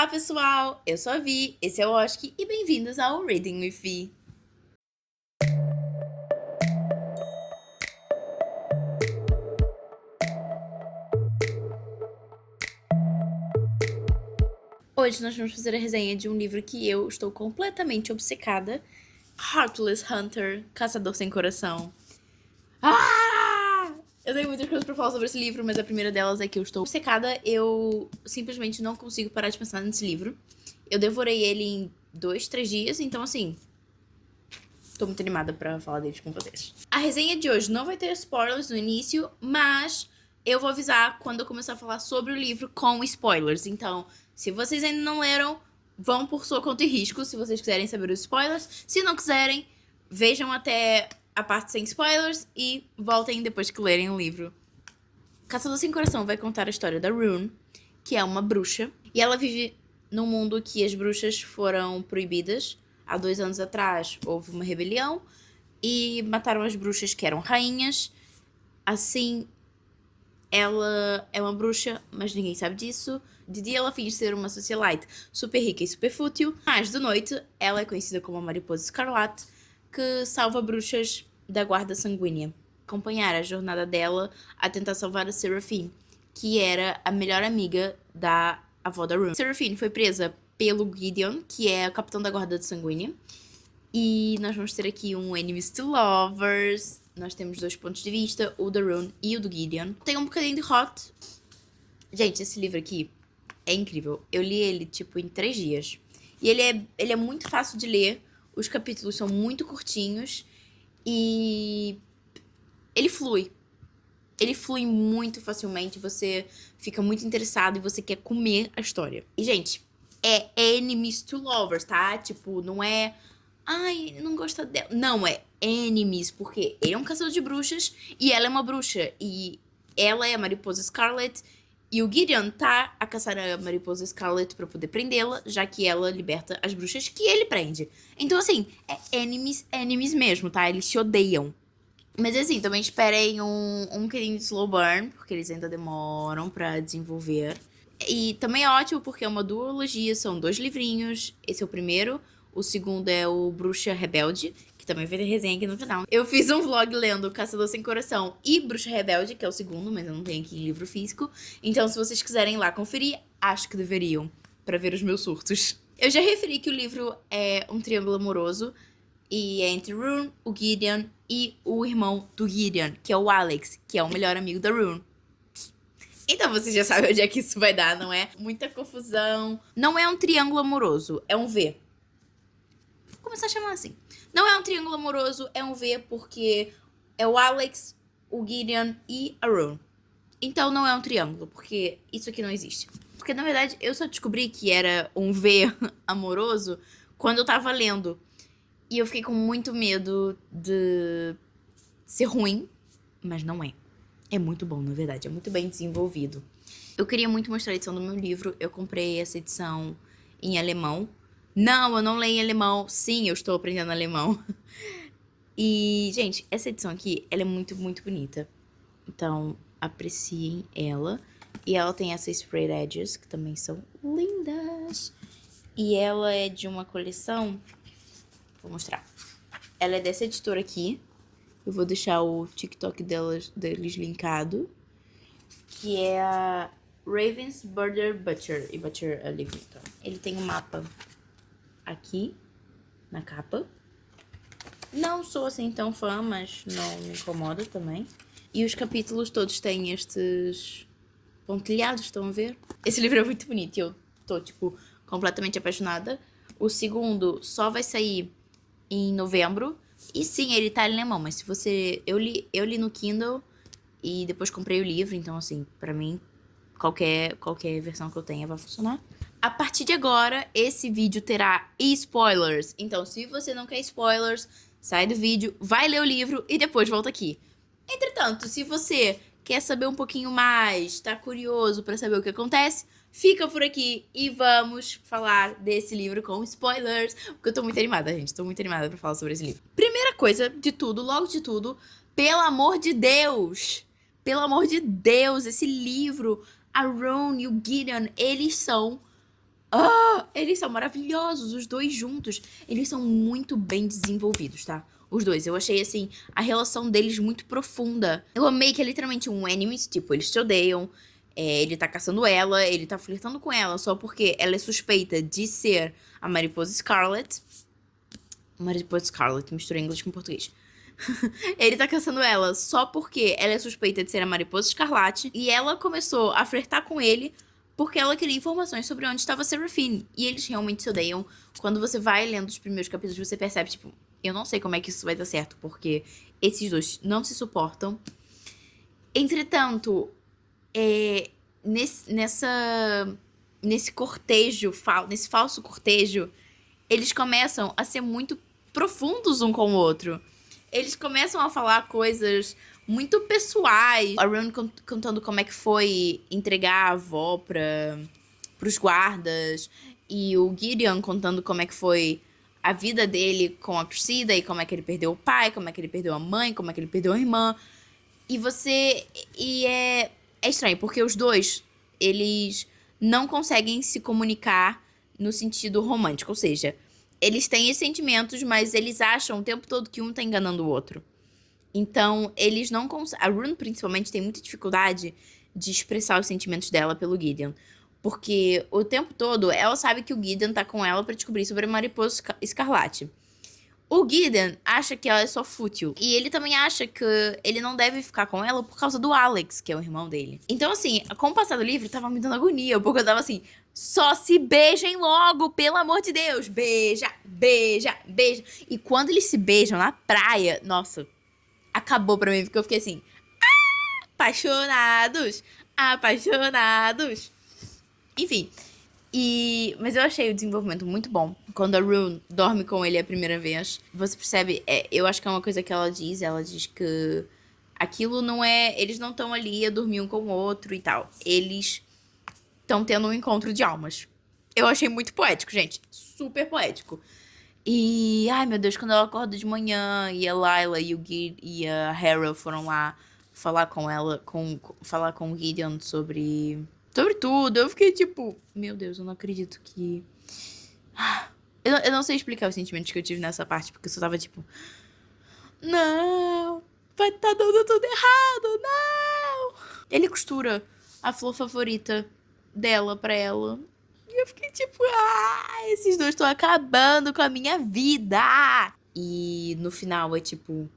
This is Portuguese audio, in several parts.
Olá, pessoal! Eu sou a Vi, esse é o Oski e bem-vindos ao Reading with Vi. Hoje nós vamos fazer a resenha de um livro que eu estou completamente obcecada, Heartless Hunter, Caçador Sem Coração. Eu tenho muitas coisas pra falar sobre esse livro, mas a primeira delas é que eu estou obcecada. Eu simplesmente não consigo parar de pensar nesse livro. Eu devorei ele em 2, 3 dias, então assim, tô muito animada pra falar deles com vocês. A resenha de hoje não vai ter spoilers no início, mas eu vou avisar quando eu começar a falar sobre o livro com spoilers. Então, se vocês ainda não leram, vão por sua conta e risco, se vocês quiserem saber os spoilers. Se não quiserem, vejam até a parte sem spoilers e voltem depois que lerem o livro. Caçador Sem Coração vai contar a história da Rune, que é uma bruxa, e ela vive num mundo que as bruxas foram proibidas. Há 2 anos atrás houve uma rebelião e mataram as bruxas que eram rainhas. Assim, ela é uma bruxa, mas ninguém sabe disso. De dia ela finge ser uma socialite super rica e super fútil, mas de noite ela é conhecida como a Mariposa Escarlate, que salva bruxas da Guarda Sanguínea. Acompanhar a jornada dela a tentar salvar a Seraphine, que era a melhor amiga da avó da Rune. Seraphine foi presa pelo Gideon, que é o capitão da Guarda Sanguínea. E nós vamos ter aqui um Enemies to Lovers. Nós temos 2 pontos de vista, o da Rune e o do Gideon. Tem um bocadinho de hot. Gente, esse livro aqui é incrível. Eu li ele, tipo, em 3 dias. E ele é muito fácil de ler. Os capítulos são muito curtinhos. E ele flui. Ele flui muito facilmente. Você fica muito interessado e você quer comer a história. E, gente, é Enemies to Lovers, tá? Tipo, não é... Ai, não gosta dela. Não, é enemies, porque ele é um caçador de bruxas e ela é uma bruxa. E ela é a Mariposa Scarlet. E o Gideon tá a caçar a Mariposa Scarlet pra poder prendê-la, já que ela liberta as bruxas que ele prende. Então, assim, é enemies mesmo, tá? Eles se odeiam. Mas, assim, também esperem um bocadinho de slow burn, porque eles ainda demoram pra desenvolver. E também é ótimo porque é uma duologia, são 2 livrinhos. Esse é o primeiro. O segundo é o Bruxa Rebelde, que também vai ter resenha aqui no canal. Eu fiz um vlog lendo Caçador Sem Coração e Bruxa Rebelde, que é o segundo, mas eu não tenho aqui em livro físico. Então, se vocês quiserem ir lá conferir, acho que deveriam, pra ver os meus surtos. Eu já referi que o livro é um triângulo amoroso, e é entre Rune, o Gideon e o irmão do Gideon, que é o Alex, que é o melhor amigo da Rune. Então você já sabe onde é que isso vai dar, não é? Muita confusão. Não é um triângulo amoroso, é um V. Vou começar a chamar assim. Não é um triângulo amoroso, é um V, porque é o Alex, o Gideon e a Rune. Então não é um triângulo, porque isso aqui não existe. Porque, na verdade, eu só descobri que era um V amoroso quando eu tava lendo. E eu fiquei com muito medo de ser ruim, mas não é. É muito bom, na verdade, é muito bem desenvolvido. Eu queria muito mostrar a edição do meu livro. Eu comprei essa edição em alemão. Não, eu não leio em alemão. Sim, eu estou aprendendo alemão. E, gente, essa edição aqui, ela é muito, muito bonita. Então, apreciem ela. E ela tem essas sprayed edges, que também são lindas. E ela é de uma coleção... Vou mostrar. Ela é dessa editora aqui. Eu vou deixar o TikTok deles linkado. Que é a Ravensburger Butcher. E Butcher é livro, então. Ele tem um mapa aqui, na capa. Não sou assim tão fã, mas não me incomoda também. E os capítulos todos têm estes pontilhados, estão a ver? Esse livro é muito bonito e eu tô, tipo, completamente apaixonada. O segundo só vai sair em novembro. E sim, ele tá em alemão, mas se você... Eu li no Kindle e depois comprei o livro, então assim, pra mim, qualquer versão que eu tenha vai funcionar. A partir de agora, esse vídeo terá spoilers. Então, se você não quer spoilers, sai do vídeo, vai ler o livro e depois volta aqui. Entretanto, se você quer saber um pouquinho mais, tá curioso pra saber o que acontece, fica por aqui e vamos falar desse livro com spoilers. Porque eu tô muito animada, gente. Tô muito animada pra falar sobre esse livro. Primeira coisa de tudo, logo de tudo, pelo amor de Deus! Pelo amor de Deus, esse livro, a Rune e o Gideon, eles são Eles são maravilhosos, os dois juntos. Eles são muito bem desenvolvidos, tá? Os dois. Eu achei, assim, a relação deles muito profunda. Eu amei que é literalmente um enemies, tipo, eles se odeiam. Ele tá caçando ela, ele tá flertando com ela só porque ela é suspeita de ser a Mariposa Scarlet. Mariposa Scarlet, misturei inglês com português. Ele tá caçando ela só porque ela é suspeita de ser a Mariposa Escarlate. E ela começou a flertar com ele porque ela queria informações sobre onde estava Seraphine. E eles realmente se odeiam. Quando você vai lendo os primeiros capítulos, você percebe, tipo, eu não sei como é que isso vai dar certo, porque esses dois não se suportam. Entretanto, nesse cortejo, nesse falso cortejo, eles começam a ser muito profundos um com o outro. Eles começam a falar coisas muito pessoais. A Ron contando como é que foi entregar a avó pros guardas. E o Gideon contando como é que foi a vida dele com a Cressida. E como é que ele perdeu o pai, como é que ele perdeu a mãe, como é que ele perdeu a irmã. E é estranho, porque os dois, eles não conseguem se comunicar no sentido romântico. Ou seja, eles têm esses sentimentos, mas eles acham o tempo todo que um tá enganando o outro. Então, eles não conseguem... A Rune, principalmente, tem muita dificuldade de expressar os sentimentos dela pelo Gideon. Porque o tempo todo, ela sabe que o Gideon tá com ela pra descobrir sobre a Mariposa Escarlate. O Gideon acha que ela é só fútil. E ele também acha que ele não deve ficar com ela por causa do Alex, que é o irmão dele. Então, assim, com o passar do livro, tava me dando agonia. Porque eu tava assim, só se beijem logo, pelo amor de Deus. Beija, beija, beija. E quando eles se beijam na praia, nossa, acabou pra mim. Porque eu fiquei assim, apaixonados, apaixonados. Enfim... Mas eu achei o desenvolvimento muito bom. Quando a Rune dorme com ele a primeira vez, você percebe... eu acho que é uma coisa que ela diz. Ela diz que aquilo não é... Eles não estão ali a dormir um com o outro e tal. Eles estão tendo um encontro de almas. Eu achei muito poético, gente. Super poético. E... Ai, meu Deus, quando ela acorda de manhã e a Layla e a Harrow foram lá falar com ela... falar com o Gideon sobre tudo. Eu fiquei tipo, meu Deus, eu não acredito que... Eu não sei explicar os sentimentos que eu tive nessa parte, porque eu só tava tipo... Não, vai tá dando tudo errado, não! Ele costura a flor favorita dela pra ela. E eu fiquei tipo, esses dois estão acabando com a minha vida! E no final é tipo,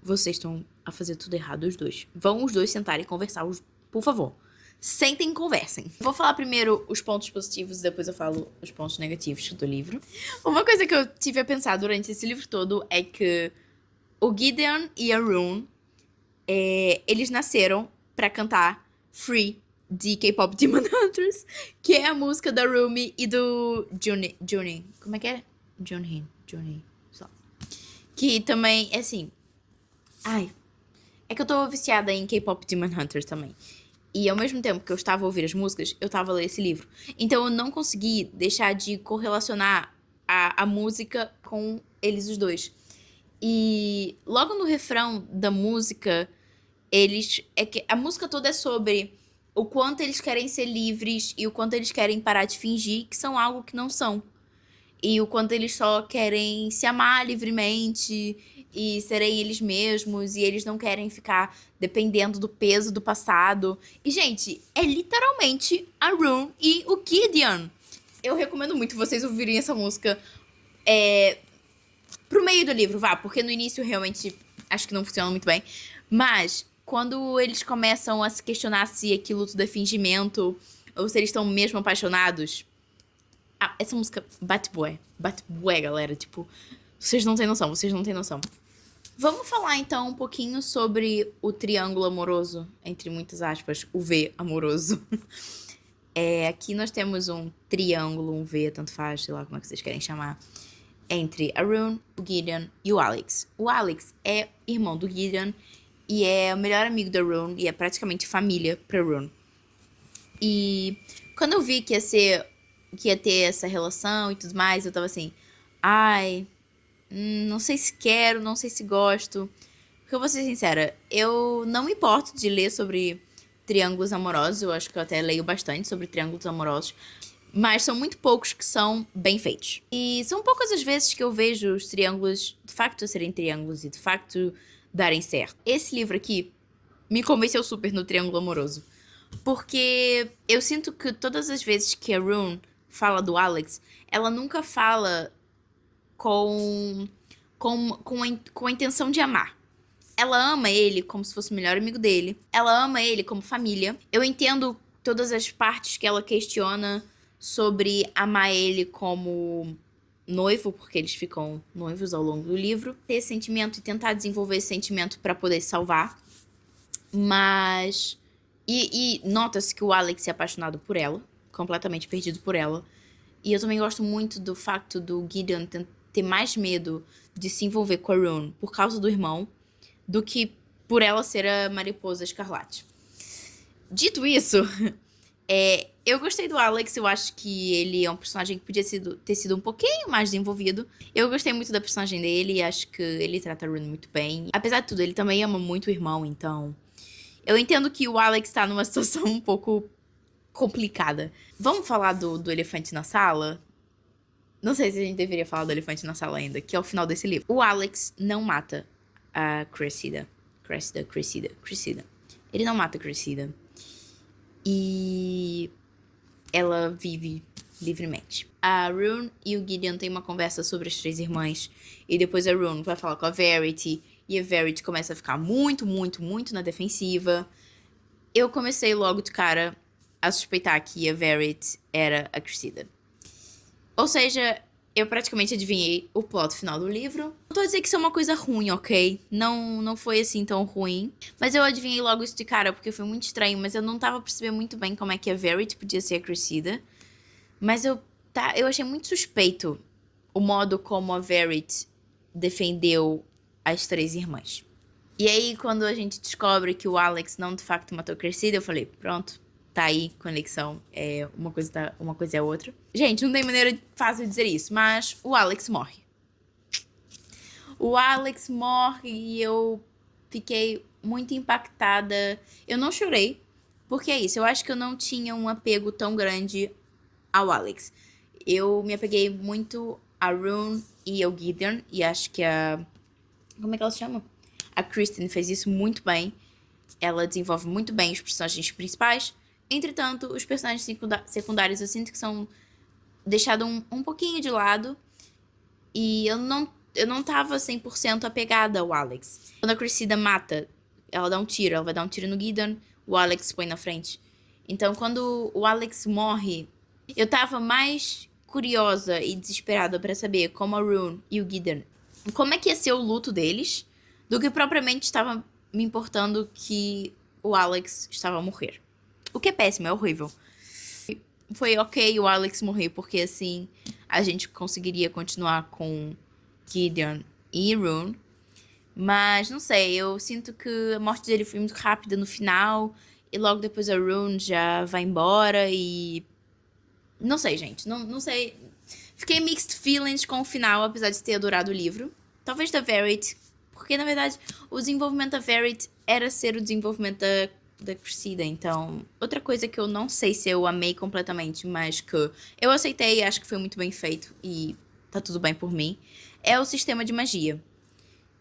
vocês estão a fazer tudo errado, os dois. Vão os dois sentar e conversar, por favor. Sentem e conversem. Vou falar primeiro os pontos positivos e depois eu falo os pontos negativos do livro. Uma coisa que eu tive a pensar durante esse livro todo é que o Gideon e a Rune, eles nasceram pra cantar Free de K-Pop Demon Hunters, que é a música da Rumi e do Juni. Como é que é? Juni. Sei lá. Que também, é assim... Ai, é que eu tô viciada em K-Pop Demon Hunters também. E ao mesmo tempo que eu estava a ouvir as músicas, eu estava a ler esse livro. Então eu não consegui deixar de correlacionar a música com eles os dois. E logo no refrão da música, a música toda é sobre o quanto eles querem ser livres e o quanto eles querem parar de fingir que são algo que não são. E o quanto eles só querem se amar livremente e serem eles mesmos, e eles não querem ficar dependendo do peso do passado. E, gente, é literalmente a Rune e o Gideon. Eu recomendo muito vocês ouvirem essa música pro meio do livro, porque no início realmente acho que não funciona muito bem. Mas quando eles começam a se questionar se aquilo tudo é fingimento ou se eles estão mesmo apaixonados... essa música bate bué, galera. Tipo, vocês não têm noção. Vamos falar, então, um pouquinho sobre o triângulo amoroso, entre muitas aspas, o V amoroso. Aqui nós temos um triângulo, um V, tanto faz, sei lá como é que vocês querem chamar, entre a Rune, o Gideon e o Alex. O Alex é irmão do Gideon e é o melhor amigo da Rune e é praticamente família pra Rune. E quando eu vi que ia ter essa relação e tudo mais, eu tava assim, não sei se quero, não sei se gosto. Porque eu vou ser sincera, eu não me importo de ler sobre triângulos amorosos, eu acho que eu até leio bastante sobre triângulos amorosos, Mas são muito poucos que são bem feitos. E são poucas as vezes que eu vejo os triângulos de facto serem triângulos e de facto darem certo. Esse livro aqui me convenceu super no triângulo amoroso. Porque eu sinto que todas as vezes que a Rune fala do Alex, ela nunca fala com a intenção de amar. Ela ama ele como se fosse o melhor amigo dele. Ela ama ele como família. Eu entendo todas as partes que ela questiona sobre amar ele como noivo, porque eles ficam noivos ao longo do livro. Ter esse sentimento e tentar desenvolver esse sentimento pra poder se salvar. Mas... E nota-se que o Alex é apaixonado por ela. Completamente perdido por ela. E eu também gosto muito do facto do Gideon ter mais medo de se envolver com a Rune por causa do irmão do que por ela ser a Mariposa Escarlate. Dito isso, eu gostei do Alex. Eu acho que ele é um personagem que podia ter sido um pouquinho mais desenvolvido. Eu gostei muito da personagem dele e acho que ele trata a Rune muito bem. Apesar de tudo, ele também ama muito o irmão, então... Eu entendo que o Alex tá numa situação um pouco complicada. Vamos falar do elefante na sala? Não sei se a gente deveria falar do elefante na sala ainda, que é o final desse livro. O Alex não mata a Cressida. Cressida. Ele não mata a Cressida. E ela vive livremente. A Rune e o Gideon têm uma conversa sobre as três irmãs. E depois a Rune vai falar com a Verity. E a Verity começa a ficar muito na defensiva. Eu comecei logo de cara a suspeitar que a Verity era a Cressida. Ou seja, eu praticamente adivinhei o plot final do livro. Não tô a dizer que isso é uma coisa ruim, ok? Não foi assim tão ruim. Mas eu adivinhei logo isso de cara, porque foi muito estranho. Mas eu não tava percebendo muito bem como é que a Verity podia ser a Cressida. Mas eu achei muito suspeito o modo como a Verity defendeu as três irmãs. E aí, quando a gente descobre que o Alex não de facto matou a Cressida, eu falei, pronto, tá aí, conexão, uma coisa é outra. Gente, não tem maneira fácil de dizer isso, mas o Alex morre. O Alex morre e eu fiquei muito impactada. Eu não chorei, porque é isso, eu acho que eu não tinha um apego tão grande ao Alex. Eu me apeguei muito a Rune e ao Gideon, e acho que como é que ela se chama? A Kristen fez isso muito bem. Ela desenvolve muito bem os personagens principais. Entretanto, os personagens secundários eu sinto que são deixados um pouquinho de lado. E eu não tava 100% apegada ao Alex. Quando a Cressida mata, ela dá um tiro. Ela vai dar um tiro no Gideon. O Alex se põe na frente. Então, quando o Alex morre, eu tava mais curiosa e desesperada pra saber como a Rune e o Gideon, como é que ia ser o luto deles, do que propriamente estava me importando que o Alex estava a morrer. O que é péssimo, é horrível. Foi ok o Alex morrer, porque assim a gente conseguiria continuar com Gideon e Rune. Mas não sei, eu sinto que a morte dele foi muito rápida no final. E logo depois a Rune já vai embora e... Não sei, gente, não sei. Fiquei mixed feelings com o final, apesar de ter adorado o livro. Talvez da Verity, porque na verdade o desenvolvimento da Verity era ser o desenvolvimento da Cressida. Então, outra coisa que eu não sei se eu amei completamente, mas que eu aceitei e acho que foi muito bem feito e tá tudo bem por mim, é o sistema de magia.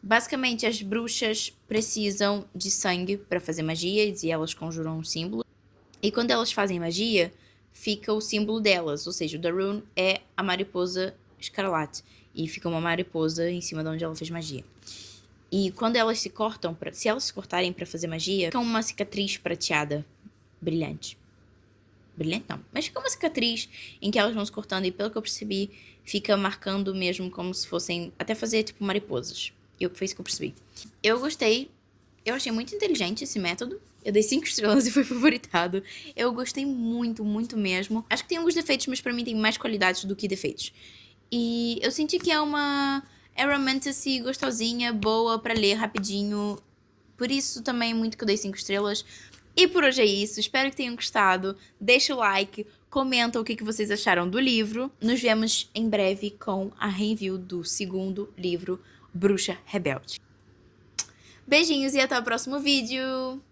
Basicamente, as bruxas precisam de sangue para fazer magia e elas conjuram um símbolo. E quando elas fazem magia, fica o símbolo delas, ou seja, o da Rune é a mariposa escarlate. E fica uma mariposa em cima de onde ela fez magia. E quando elas se cortam, se elas se cortarem pra fazer magia, fica uma cicatriz prateada, brilhante. Brilhante não, mas fica uma cicatriz em que elas vão se cortando e pelo que eu percebi, fica marcando mesmo como se fossem, até fazer tipo mariposas. Foi isso que eu percebi. Eu gostei, eu achei muito inteligente esse método. Eu dei 5 estrelas e foi favoritado. Eu gostei muito mesmo. Acho que tem alguns defeitos, mas pra mim tem mais qualidades do que defeitos. E eu senti que é uma romantasy gostosinha, boa pra ler rapidinho. Por isso também muito que eu dei 5 estrelas. E por hoje é isso. Espero que tenham gostado. Deixa o like, comenta o que vocês acharam do livro. Nos vemos em breve com a review do segundo livro, Bruxa Rebelde. Beijinhos e até o próximo vídeo!